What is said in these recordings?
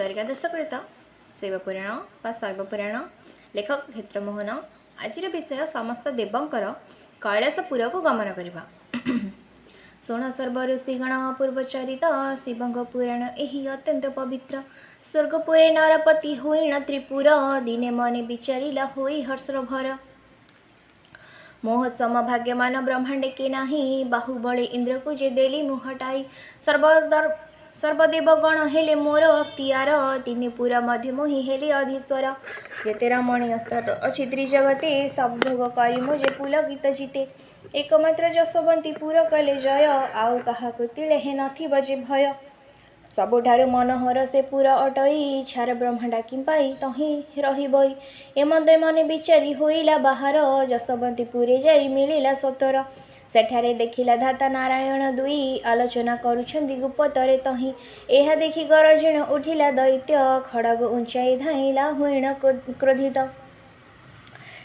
औपचारिक देशकृत शिव पुराण बा शैव पुराण लेखक क्षेत्रमोहन। आज विषय समस्त देवंकर कैलासपुर को गमन करवा। शुण सर्व ऋषिगण पूर्वचरित शिवंग पुराण एही अत्यंत पवित्र। स्वर्गपुरे नरपति होइण त्रिपुर दिने मने विचारिला होई हर्षर भर। मोह सम भाग्यमान ब्रह्मांड के नाही बाहुबले इंद्र को जे देली मुहटाई। सर्वदेवगण हेले मोर अख्तियार तीन पुरा मध्य मोहि हेले अधीश्वर। जेते रमणीय स्थान अच्छी त्रिजगते सब भोग करी मुझे पुलकित जिते। एकमात्र जशवंती पुर कले जय आउ काहाकु तिले हे नथिब जे भय। सबुठारु मनोहर से पुरा अटई छार ब्रह्मांडा किंपाई तही रहिबई। एमदे मने विचारी होइला बाहर जशवंती पुरे जाई मिलिला सतर। सेठारे देखिला धाता नारायण दुई आलोचना करुछंदी गुप्तरे तही। एहा देखि गरजिण उठिला दैत्य खड़ग उंचाई धाइला होइण क्रोधित।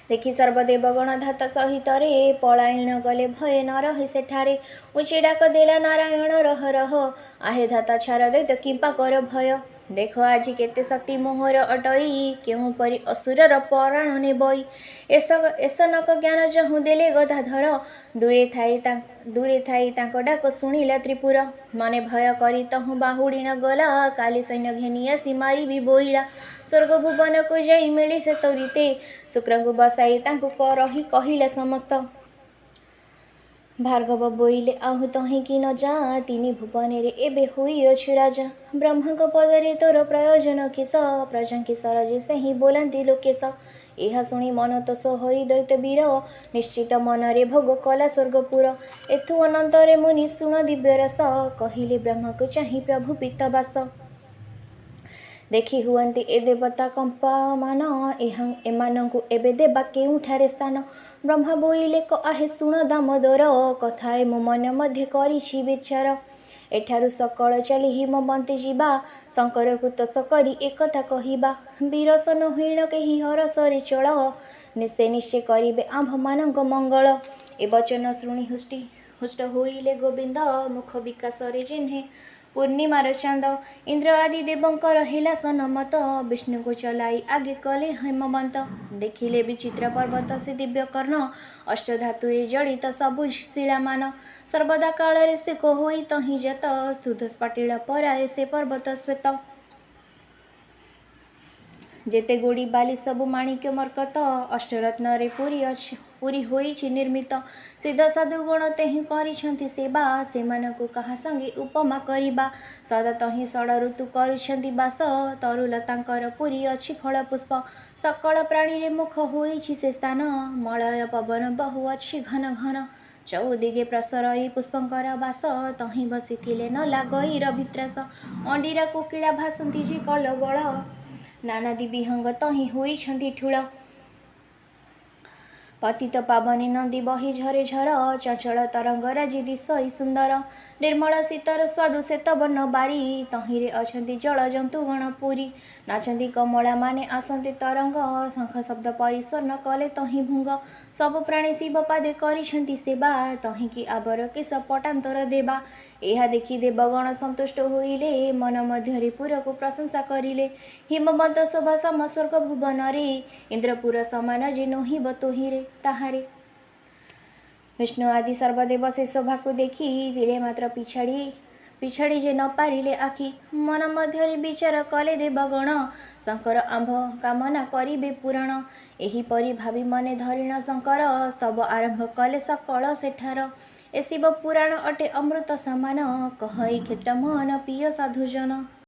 देखि सर्वदेवगण धाता सहित रे पलायन गले भय न रहे सेठारे। उच्चे डाक देला नारायण रह रह आहे धाता छार दैत्य किंपा कर भय। देख आज केते शक्ति मोहर अटई केहू परी असुरर प्राण नेबई। एसनक ज्ञान जहु देले गदाधर दूरे थाई तांको डाक शुणिला त्रिपुर। मने भय करी तहु बाहुड़ीन गला काली सैन्य घेनी आसी मारी भी बोइला। स्वर्ग भुवन को जाई मिली से तौरीते शुक्रंगु बसाई तांको करही कहिला समस्त। भार्गव बोइले आहु तहीं कि न जा तिनी भुवने रे एबे होइअछु राजा। ब्रह्मांक पदरे तोर प्रयोजन केश प्रजांकी सरजे सही बोलांती लोकेश। एहा शुणी मनतोष होई दैत्य वीर निश्चित मनरे भोग कला स्वर्गपुर। एथु अनंतरे मुनि शुण दिव्य रस कहिले ब्रह्म को चाही प्रभु पितवास। देखि हुअन्ति ए देवता कंपामान एमानंकु एबे देबा केउठारे स्थान। ब्रह्मा बोइले क आहे शुण दामोदर कथाए मो मन मध्ये करिछि विचार। एठारु सकल चली हिमवंती जीवा शंकर को तोष करी एकथा कहिबा। वीरसन हुइण केहि हरसरे चल निश्चय निश्चय करिबे आम्भ मानंक मंगल। ए वचन शुणी हुष्ट होइले गोविंद मुख विकासरे जिन्हे पूर्णिमार चांद। इंद्र आदि देवंकर हेला सनमत विष्णु को चलाई आगे कले हेमवंत। देखिले विचित्र पर्वत से दिव्य कर्ण अष्टधातुरे जड़ित सबु शिलामान। सर्वदा काल से को होई तही जत स्तुध स्फटिल पराए से पर्वत श्वेत। जेते गोड़ी बाली सबु माणिक्य मरकत अष्टरत्न रे पुरी होइछि निर्मित। सिद्ध साधु गुण तेहि करिछंती सेवा सेमानकु कहा संगे उपमा करिबा। सदा तही षड ऋतु करिछंती बास तरुल तांकर पुरी अछि फल पुष्प। सकल प्राणी रे मुख होइछि से स्थान मलय पवन बहु अछि घन घन। चौदिगे प्रसरई पुष्पंकर बास तही बसिथिले न लागई रवित्रास। अंडीरा कोकिला भासंती जे कलबल नानादि विहंग तही होइछंती ठूल। पतित पावनी नदी बही झरे झर चंचल तरंग राजी दिशई सुंदर। निर्मल शीतर स्वादु श्वेत बर्ण बारी तहिरे अछंती जल जंतुगण पुरी। नाचंती कमला माने आसंती तरंग शंख शब्द परि स्वर्ण कले तही भुंग। सब प्राणी शिव पादे करिछंती सेवा तही कि आबर केश पटांतर देवा। एहा देखि देवगण संतुष्ट होइले मन मध्यरे पुर को प्रशंसा करिले। हिमवंत शोभा सम स्वर्ग भुवन रे इंद्रपुर समान जे नोहिब तोहिरे ताहारे। विष्णु आदि सर्वदेव से शोभा को देखी दिले मात्र पिछाड़ी जे न पारिले आखि। मन मध्यरे विचार कले देवगण शंकर आंभ कामना करिबे पूरण। एही परि भावी मने धरिण शंकर स्तव आरंभ कले सकल सेठार। ए शिव पुराण अटे अमृत समान कहई क्षेत्र मोहन पिय साधुजन।